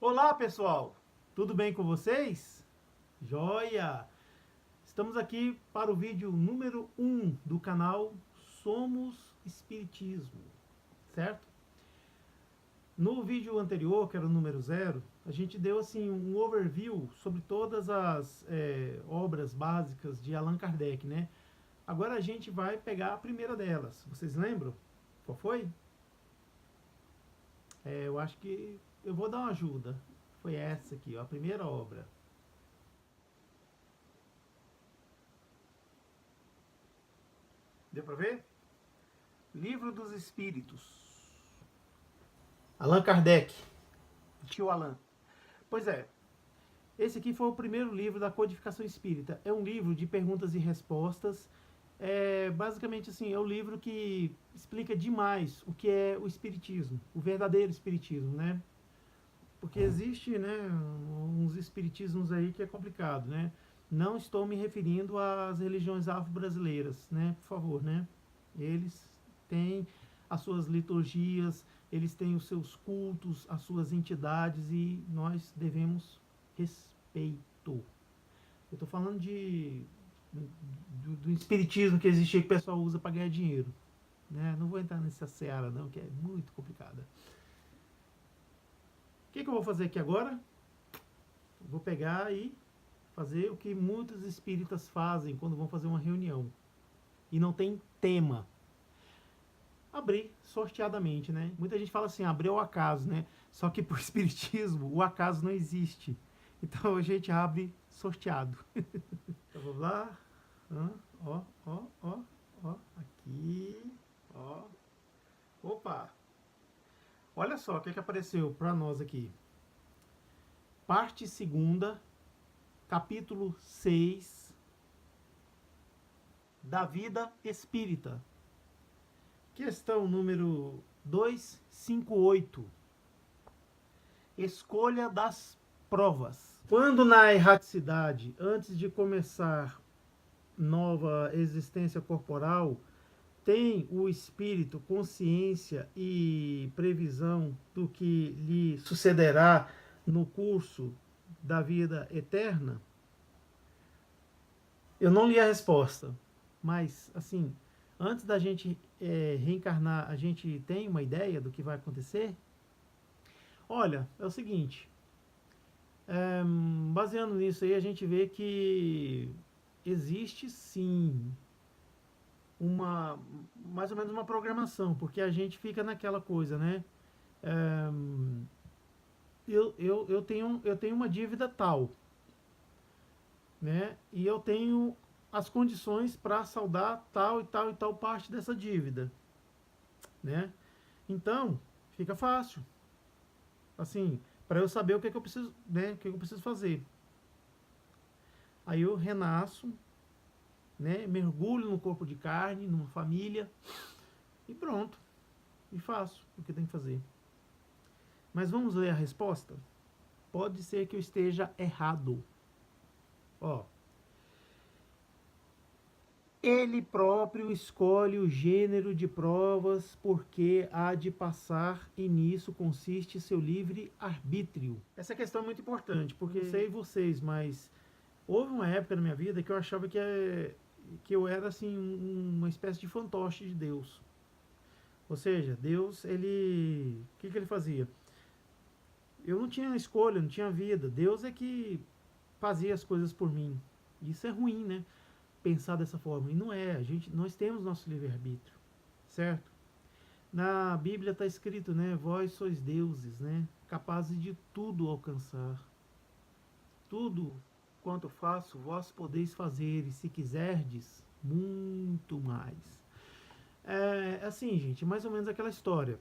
Olá pessoal, tudo bem com vocês? Joia! Estamos aqui para o vídeo número 1 do canal Somos Espiritismo, certo? No vídeo anterior, que era o número 0, a gente deu assim um overview sobre todas as obras básicas de Allan Kardec, né? Agora a gente vai pegar a primeira delas. Vocês lembram? Qual foi? Eu acho que eu vou dar uma ajuda. Foi essa aqui, ó, a primeira obra. Deu para ver? Livro dos Espíritos. Allan Kardec. Tio Allan. Pois é, esse aqui foi o primeiro livro da codificação espírita. É um livro de perguntas e respostas. Basicamente assim, é um livro que explica demais o que é o espiritismo, o verdadeiro espiritismo, né? Porque existe, né, uns espiritismos aí que é complicado, né? Não estou me referindo às religiões afro-brasileiras, né? Por favor, né? Eles têm as suas liturgias, eles têm os seus cultos, as suas entidades e nós devemos respeito. Eu estou falando do espiritismo que existe aí que o pessoal usa para ganhar dinheiro, né? Não vou entrar nessa seara não, que é muito complicada. O que eu vou fazer aqui agora? Vou pegar e fazer o que muitos espíritas fazem quando vão fazer uma reunião e não tem tema. Abrir sorteadamente, né? Muita gente fala assim, abrir ao acaso, né? Só que pro espiritismo o acaso não existe. Então a gente abre sorteado. Então vamos lá. Ó, aqui, ó. Opa! Olha só o que apareceu para nós aqui. Parte segunda, capítulo 6 da vida espírita. Questão número 258. Escolha das provas. Quando na erraticidade, antes de começar nova existência corporal, tem o espírito consciência e previsão do que lhe sucederá no curso da vida eterna? Eu não li a resposta, mas assim, antes da gente reencarnar, a gente tem uma ideia do que vai acontecer? Olha, é o seguinte, baseando nisso aí, a gente vê que existe sim mais ou menos uma programação, porque a gente fica naquela coisa, né? Eu tenho uma dívida tal, né? E eu tenho as condições para saldar tal e tal e tal parte dessa dívida, né? Então, fica fácil. Assim, para eu saber o que é que eu preciso, né? O que é que eu preciso fazer. Aí eu renasço, né? Mergulho no corpo de carne, numa família e pronto. E faço o que tem que fazer. Mas vamos ler a resposta? Pode ser que eu esteja errado. Ó, ele próprio escolhe o gênero de provas porque há de passar e nisso consiste seu livre arbítrio. Essa questão é muito importante, porque não sei vocês, mas houve uma época na minha vida que eu achava que eu era assim uma espécie de fantoche de Deus. Ou seja, Deus, ele... O que ele fazia? Eu não tinha escolha, não tinha vida. Deus é que fazia as coisas por mim. Isso é ruim, né? Pensar dessa forma. E não é. Nós temos nosso livre-arbítrio, certo? Na Bíblia está escrito, né? Vós sois deuses, né? Capazes de tudo alcançar. Tudo quanto faço, vós podeis fazer, e se quiserdes, muito mais. Assim, gente, mais ou menos aquela história.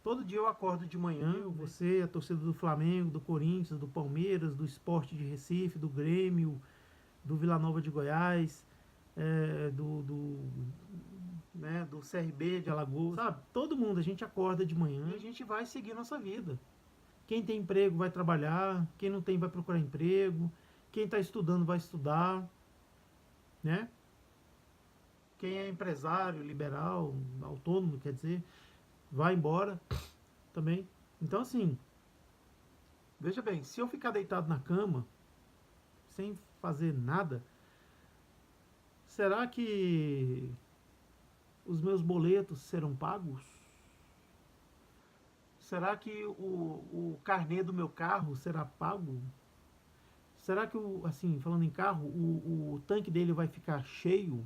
Todo dia eu acordo de manhã, você, a torcida do Flamengo, do Corinthians, do Palmeiras, do Sport de Recife, do Grêmio, do Vila Nova de Goiás, do CRB de Alagoas, sabe? Todo mundo, a gente acorda de manhã e a gente vai seguir nossa vida. Quem tem emprego vai trabalhar, quem não tem vai procurar emprego, quem está estudando vai estudar, né? Quem é empresário, liberal, autônomo, quer dizer, vai embora também. Então, assim, veja bem, se eu ficar deitado na cama, sem fazer nada, será que os meus boletos serão pagos? Será que o carnê do meu carro será pago? Será que, assim, falando em carro, o tanque dele vai ficar cheio?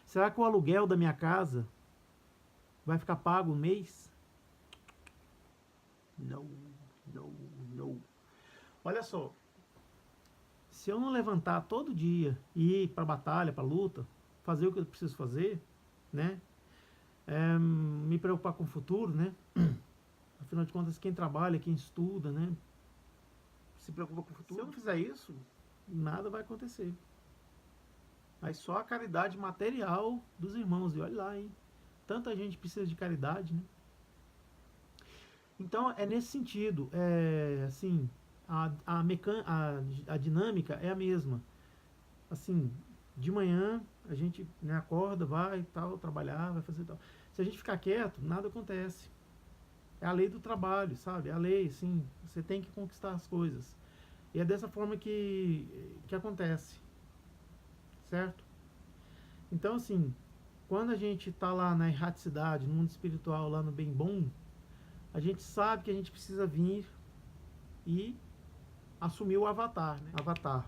Será que o aluguel da minha casa vai ficar pago um mês? Não, não, não. Olha só, se eu não levantar todo dia e ir para a batalha, para a luta, fazer o que eu preciso fazer, né? Me preocupar com o futuro, né? Afinal de contas, quem trabalha, quem estuda, né? Se preocupa com o futuro. Se eu não fizer isso, nada vai acontecer. Mas só a caridade material dos irmãos. E olha lá, hein? Tanta gente precisa de caridade, né? Então, é nesse sentido. Assim, a dinâmica é a mesma. Assim, de manhã, a gente, né, acorda, vai e tal, trabalhar, vai fazer tal. Se a gente ficar quieto, nada acontece. É a lei do trabalho, sabe? É a lei, sim. Você tem que conquistar as coisas. E é dessa forma que acontece. Certo? Então, assim, quando a gente está lá na erraticidade, no mundo espiritual, lá no bem bom, a gente sabe que a gente precisa vir e assumir o avatar, né? Avatar.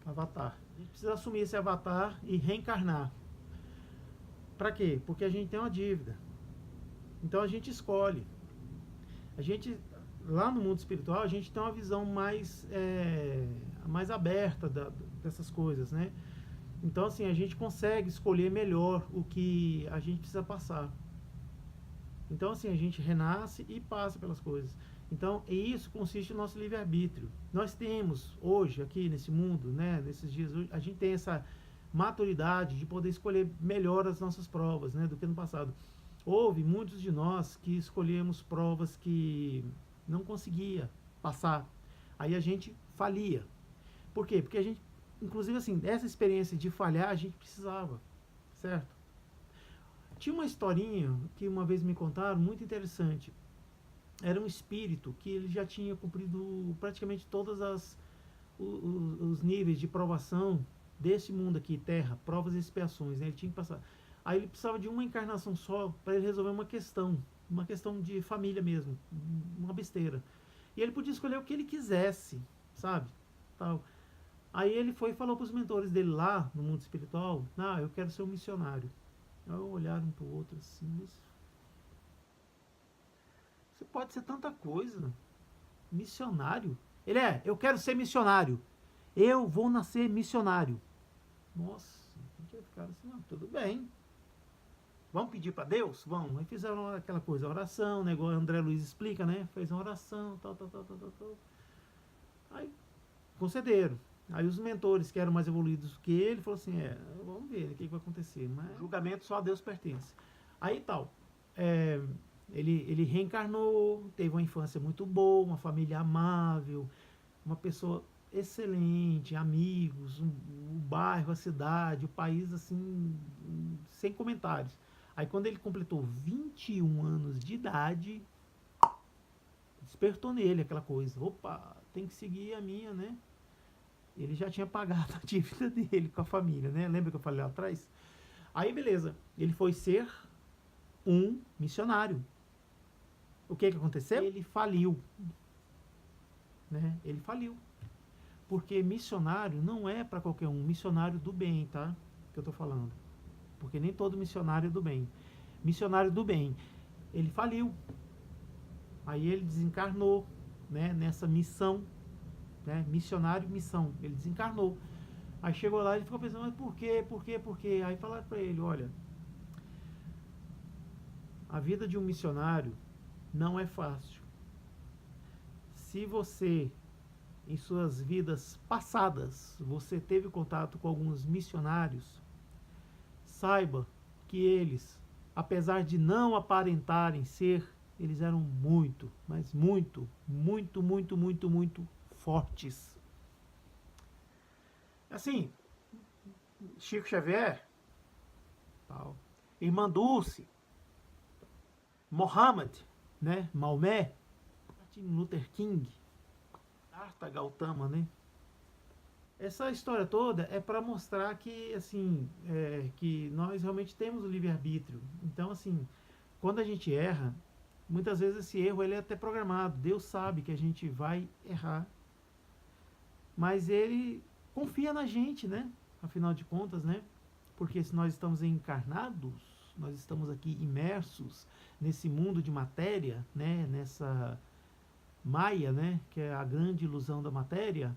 A gente precisa assumir esse avatar e reencarnar. Para quê? Porque a gente tem uma dívida. Então a gente escolhe. A gente, lá no mundo espiritual, a gente tem uma visão mais aberta dessas coisas, né? Então, assim, a gente consegue escolher melhor o que a gente precisa passar. Então, assim, a gente renasce e passa pelas coisas. Então, isso consiste no nosso livre-arbítrio. Nós temos, hoje, aqui nesse mundo, né, nesses dias, a gente tem essa maturidade de poder escolher melhor as nossas provas, né, do que no passado. Houve muitos de nós que escolhemos provas que não conseguia passar. Aí a gente falia. Por quê? Porque a gente, inclusive assim, essa experiência de falhar a gente precisava, certo? Tinha uma historinha que uma vez me contaram, muito interessante. Era um espírito que ele já tinha cumprido praticamente todas os níveis de provação desse mundo aqui, Terra, provas e expiações, né? Ele tinha que passar. Aí ele precisava de uma encarnação só para ele resolver uma questão de família mesmo, uma besteira. E ele podia escolher o que ele quisesse, sabe? Tal. Aí ele foi e falou para os mentores dele lá no mundo espiritual: "Ah, eu quero ser um missionário." Aí olharam um para o outro assim: "Mas você pode ser tanta coisa. Missionário?" Ele: "Eu quero ser missionário. Eu vou nascer missionário." Nossa, a gente ficaram assim: "Não, tudo bem. Vamos pedir para Deus?" Vamos. Aí fizeram aquela coisa, oração, né? Igual o André Luiz explica, né? Fez uma oração, tal. Aí concederam. Aí os mentores que eram mais evoluídos que ele, falaram assim: vamos ver o que vai acontecer. Mas o julgamento só a Deus pertence. Aí tal. Ele reencarnou, teve uma infância muito boa, uma família amável, uma pessoa excelente, amigos, o bairro, a cidade, o país, assim, sem comentários. Aí quando ele completou 21 anos de idade, despertou nele aquela coisa: opa, tem que seguir a minha, né? Ele já tinha pagado a dívida dele com a família, né? Lembra que eu falei lá atrás? Aí beleza, ele foi ser um missionário. O que aconteceu? Ele faliu, né? Ele faliu. Porque missionário não é para qualquer um, missionário do bem, tá? Que eu tô falando. Porque nem todo missionário é do bem. Missionário do bem, ele faliu. Aí ele desencarnou, né, nessa missão, né, missionário, missão. Ele desencarnou. Aí chegou lá e ficou pensando: mas por quê? Aí falaram para ele: olha, a vida de um missionário não é fácil. Se você, em suas vidas passadas, você teve contato com alguns missionários, saiba que eles, apesar de não aparentarem ser, eles eram muito, mas muito fortes. Assim, Chico Xavier, tal, Irmã Dulce, Mohammed, né? Maomé, Martin Luther King, Siddhartha Gautama, né? Essa história toda é para mostrar que, assim, que nós realmente temos o livre-arbítrio. Então, assim, quando a gente erra, muitas vezes esse erro ele é até programado. Deus sabe que a gente vai errar, mas Ele confia na gente, né? Afinal de contas, né? Porque se nós estamos encarnados, nós estamos aqui imersos nesse mundo de matéria, né? Nessa Maia, né? Que é a grande ilusão da matéria.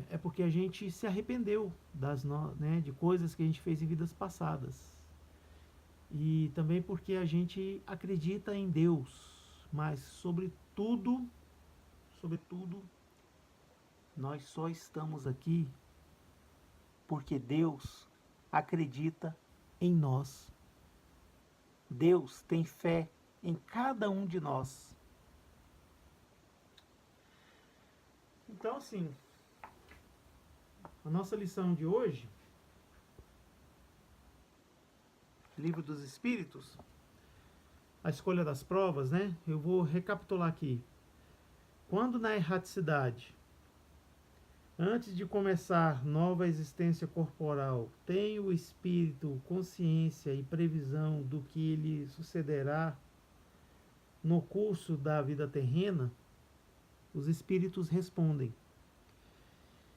É porque a gente se arrependeu né, de coisas que a gente fez em vidas passadas. E também porque a gente acredita em Deus, mas sobretudo, nós só estamos aqui porque Deus acredita em nós. Deus tem fé em cada um de nós. Então, assim, a nossa lição de hoje, Livro dos Espíritos, a escolha das provas, né? Eu vou recapitular aqui. Quando na erraticidade, antes de começar nova existência corporal, tem o espírito consciência e previsão do que lhe sucederá no curso da vida terrena, os espíritos respondem.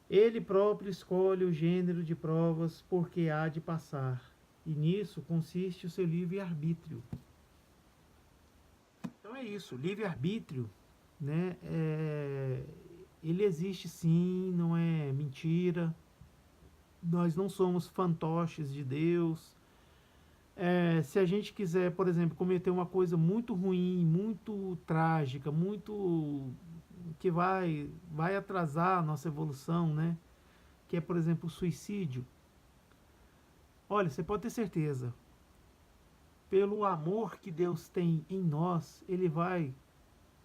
Ele próprio escolhe o gênero de provas porque há de passar, e nisso consiste o seu livre-arbítrio. Então é isso, livre-arbítrio, né? Ele existe sim, não é mentira. Nós não somos fantoches de Deus. Se a gente quiser, por exemplo, cometer uma coisa muito ruim, muito trágica, muito que vai atrasar a nossa evolução, né? Que é, por exemplo, o suicídio. Olha, você pode ter certeza, pelo amor que Deus tem em nós, Ele vai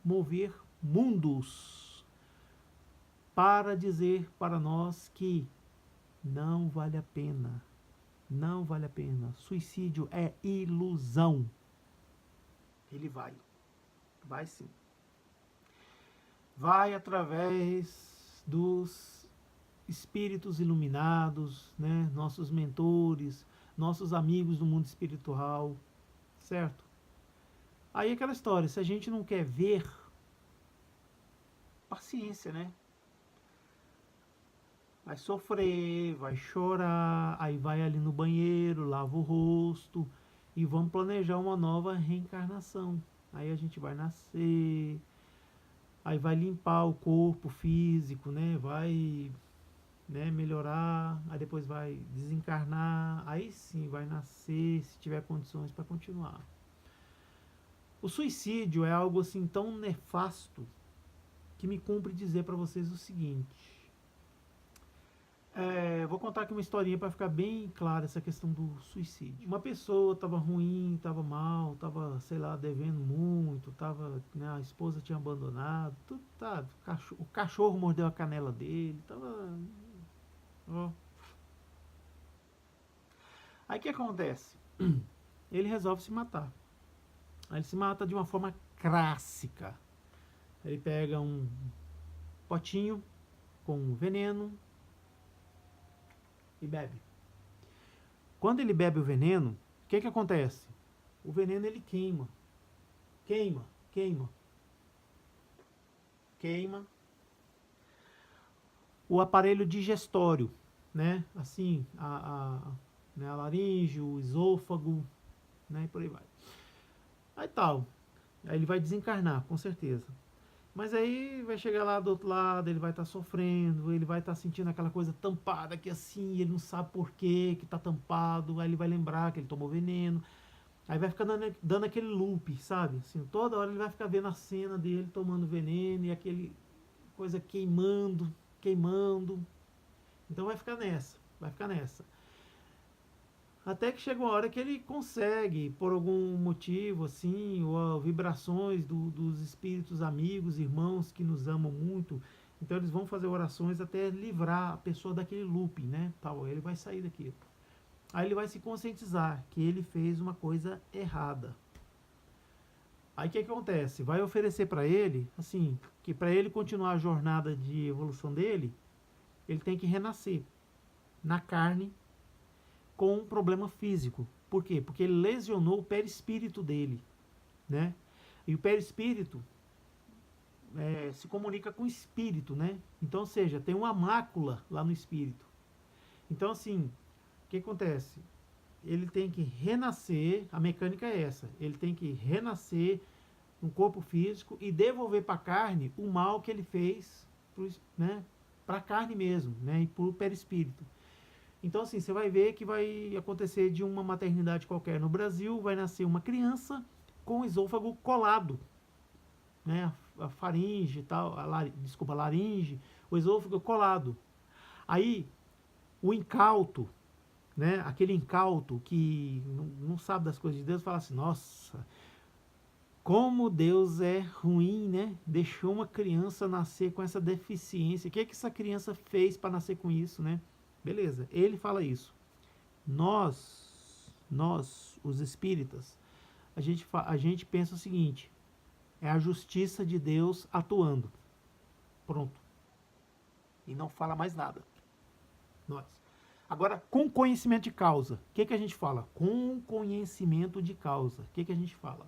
mover mundos para dizer para nós que não vale a pena. Não vale a pena. Suicídio é ilusão. Ele vai sim. Vai através dos espíritos iluminados, né? Nossos mentores, nossos amigos do mundo espiritual, certo? Aí aquela história, se a gente não quer ver, paciência, né? Vai sofrer, vai chorar, aí vai ali no banheiro, lava o rosto e vamos planejar uma nova reencarnação. Aí a gente vai nascer, aí vai limpar o corpo físico, né? Vai, né, melhorar, aí depois vai desencarnar, aí sim vai nascer, se tiver condições para continuar. O suicídio é algo assim tão nefasto que me cumpre dizer para vocês o seguinte. Vou contar aqui uma historinha para ficar bem clara essa questão do suicídio. Uma pessoa estava ruim, estava mal, estava, sei lá, devendo muito, né, a esposa tinha abandonado, tudo, tá, o cachorro mordeu a canela dele, tava, ó. Aí o que acontece? Ele resolve se matar. Aí ele se mata de uma forma clássica. Ele pega um potinho com veneno e bebe. Quando ele bebe o veneno, o que acontece? O veneno ele queima. O aparelho digestório, né? Assim, né, a laringe, o esôfago, né? E por aí vai. Aí tal. Aí ele vai desencarnar, com certeza. Mas aí vai chegar lá do outro lado, ele vai estar sofrendo, ele vai estar sentindo aquela coisa tampada aqui assim, ele não sabe por que está tampado, aí ele vai lembrar que ele tomou veneno, aí vai ficar dando aquele loop, sabe? Assim, toda hora ele vai ficar vendo a cena dele tomando veneno e aquele coisa queimando. Então vai ficar nessa. Até que chega uma hora que ele consegue, por algum motivo, assim, ou vibrações dos espíritos amigos, irmãos que nos amam muito. Então eles vão fazer orações até livrar a pessoa daquele looping, né? Tal, ele vai sair daquilo. Aí ele vai se conscientizar que ele fez uma coisa errada. Aí o que acontece? Vai oferecer para ele, assim, que para ele continuar a jornada de evolução dele, ele tem que renascer na carne com um problema físico. Por quê? Porque ele lesionou o perispírito dele, né? E o perispírito se comunica com o espírito, né? Então, ou seja, tem uma mácula lá no espírito. Então, assim, o que acontece? Ele tem que renascer, a mecânica é essa, ele tem que renascer no corpo físico e devolver para a carne o mal que ele fez, né, para a carne mesmo, né, e para o perispírito. Então, assim, você vai ver que vai acontecer de uma maternidade qualquer no Brasil, vai nascer uma criança com o esôfago colado, né, a faringe e tal, desculpa, a laringe, o esôfago colado. Aí, o incauto, né, aquele incauto que não sabe das coisas de Deus, fala assim, nossa, como Deus é ruim, né? Deixou uma criança nascer com essa deficiência. O que essa criança fez para nascer com isso, né? Beleza, ele fala isso. Nós, os espíritas, a gente pensa o seguinte, é a justiça de Deus atuando. Pronto. E não fala mais nada. Nós. Agora, com conhecimento de causa. O que a gente fala? Com conhecimento de causa. O que a gente fala?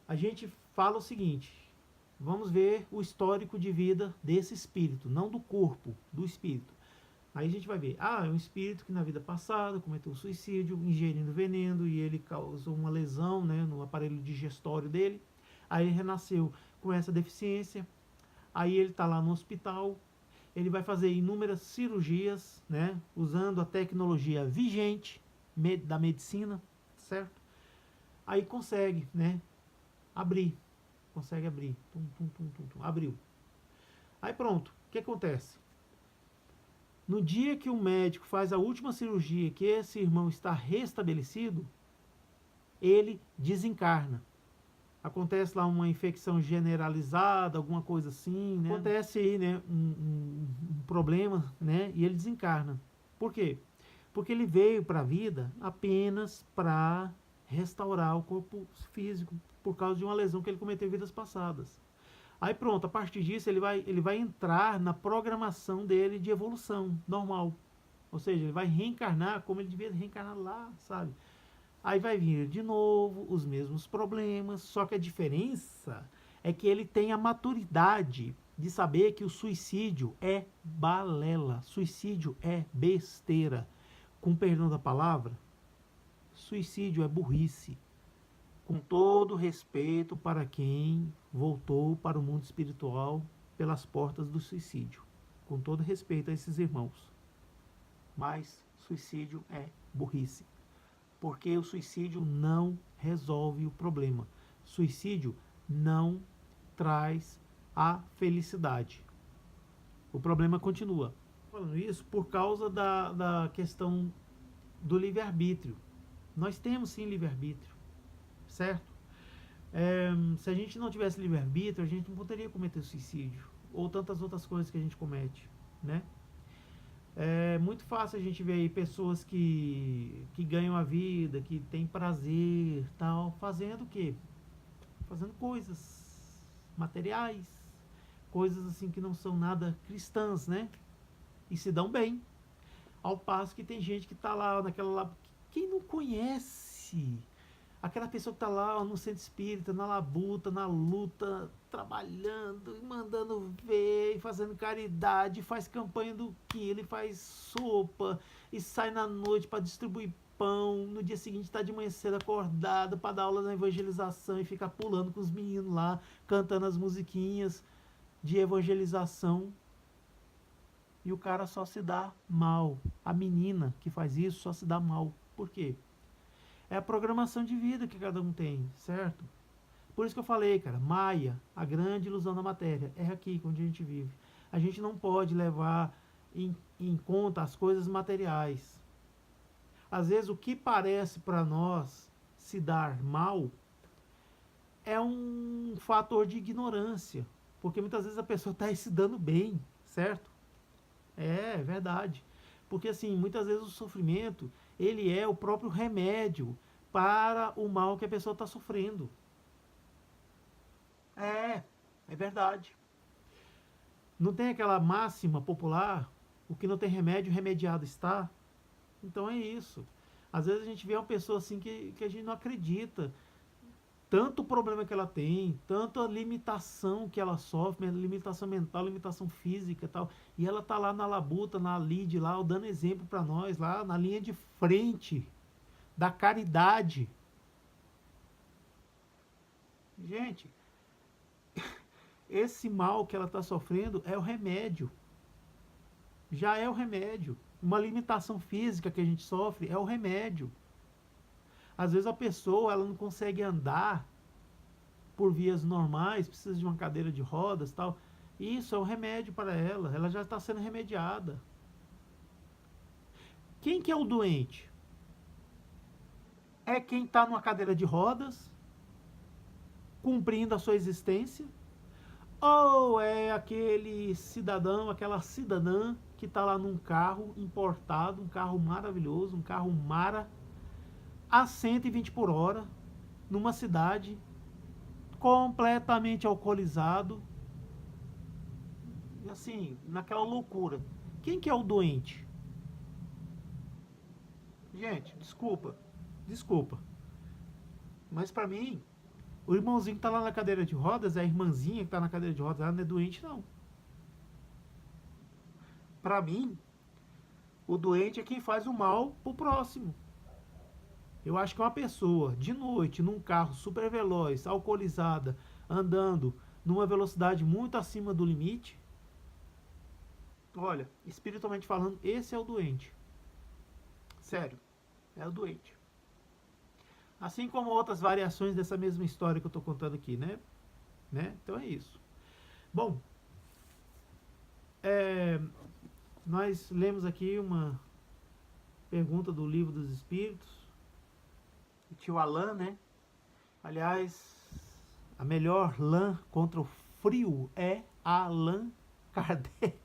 A gente fala o seguinte, vamos ver o histórico de vida desse espírito, não do corpo, do espírito. Aí a gente vai ver, é um espírito que na vida passada cometeu suicídio, ingerindo veneno, e ele causou uma lesão, né, no aparelho digestório dele. Aí ele renasceu com essa deficiência, aí ele está lá no hospital, ele vai fazer inúmeras cirurgias, né, usando a tecnologia vigente da medicina, certo? Aí consegue, né, consegue abrir, abriu. Aí pronto, o que acontece? No dia que o médico faz a última cirurgia, que esse irmão está restabelecido, ele desencarna. Acontece lá uma infecção generalizada, alguma coisa assim, né? Acontece aí, né, um problema, né, e ele desencarna. Por quê? Porque ele veio para a vida apenas para restaurar o corpo físico por causa de uma lesão que ele cometeu em vidas passadas. Aí pronto, a partir disso ele vai entrar na programação dele de evolução normal. Ou seja, ele vai reencarnar como ele devia reencarnar lá, sabe? Aí vai vir de novo os mesmos problemas, só que a diferença é que ele tem a maturidade de saber que o suicídio é balela, suicídio é besteira. Com perdão da palavra, suicídio é burrice. Com todo respeito para quem voltou para o mundo espiritual pelas portas do suicídio. Com todo respeito a esses irmãos. Mas suicídio é burrice. Porque o suicídio não resolve o problema. Suicídio não traz a felicidade. O problema continua. Falando isso por causa da questão do livre-arbítrio. Nós temos sim livre-arbítrio, certo? Se a gente não tivesse livre-arbítrio, a gente não poderia cometer suicídio. Ou tantas outras coisas que a gente comete, né? É muito fácil a gente ver aí pessoas que ganham a vida, que têm prazer, tal, fazendo o quê? Fazendo coisas materiais, coisas assim que não são nada cristãs, né? E se dão bem. Ao passo que tem gente que tá lá naquela lá, quem não conhece aquela pessoa que tá lá no centro espírita, na labuta, na luta, trabalhando e mandando ver, e fazendo caridade, faz campanha do quilo, e faz sopa, e sai na noite para distribuir pão, no dia seguinte tá de manhã cedo acordado para dar aula na evangelização e ficar pulando com os meninos lá, cantando as musiquinhas de evangelização. E o cara só se dá mal. A menina que faz isso só se dá mal. Por quê? É a programação de vida que cada um tem, certo? Por isso que eu falei, cara, Maia, a grande ilusão da matéria, é aqui onde a gente vive. A gente não pode levar em conta as coisas materiais. Às vezes o que parece para nós se dar mal é um fator de ignorância. Porque muitas vezes a pessoa está se dando bem, certo? É verdade. Porque assim, muitas vezes o sofrimento, ele é o próprio remédio para o mal que a pessoa está sofrendo. É verdade. Não tem aquela máxima popular, o que não tem remédio, remediado está? Então é isso. Às vezes a gente vê uma pessoa assim que a gente não acredita. Tanto problema que ela tem, tanto a limitação que ela sofre, limitação mental, limitação física e tal. E ela tá lá na labuta, na lide lá, dando exemplo para nós, lá na linha de frente da caridade. Gente, esse mal que ela está sofrendo é o remédio. Já é o remédio. Uma limitação física que a gente sofre é o remédio. Às vezes a pessoa ela não consegue andar por vias normais, precisa de uma cadeira de rodas, tal. Isso é um remédio para ela já está sendo remediada. Quem que é o doente? É quem está numa cadeira de rodas, cumprindo a sua existência, ou é aquele cidadão, aquela cidadã que está lá num carro importado, um carro maravilhoso, um carro Mara, a 120 por hora, numa cidade, completamente alcoolizado, assim, naquela loucura. Quem que é o doente? Gente, desculpa, mas pra mim, o irmãozinho que tá lá na cadeira de rodas, a irmãzinha que tá na cadeira de rodas, ela não é doente não. Pra mim, o doente é quem faz o mal pro próximo. Eu acho que uma pessoa de noite num carro super veloz, alcoolizada, andando numa velocidade muito acima do limite, olha, espiritualmente falando, esse é o doente. Sério, é o doente. Assim como outras variações dessa mesma história que eu estou contando aqui, né? Então é isso. Bom, nós lemos aqui uma pergunta do Livro dos Espíritos, o tio Alain, né? Aliás, a melhor lã contra o frio é Allan Kardec.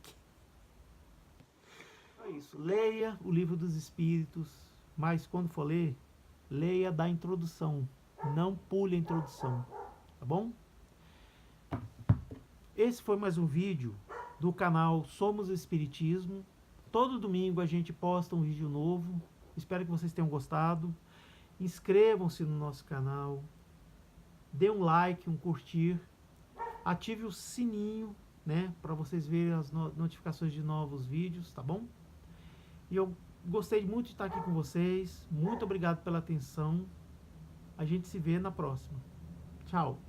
É isso. Leia o Livro dos Espíritos, mas quando for ler, leia da introdução. Não pule a introdução, tá bom? Esse foi mais um vídeo do canal Somos Espiritismo. Todo domingo a gente posta um vídeo novo. Espero que vocês tenham gostado. Inscrevam-se no nosso canal. Dê um like, um curtir. Ative o sininho, né? Para vocês verem as notificações de novos vídeos, tá bom? E eu gostei muito de estar aqui com vocês. Muito obrigado pela atenção. A gente se vê na próxima. Tchau.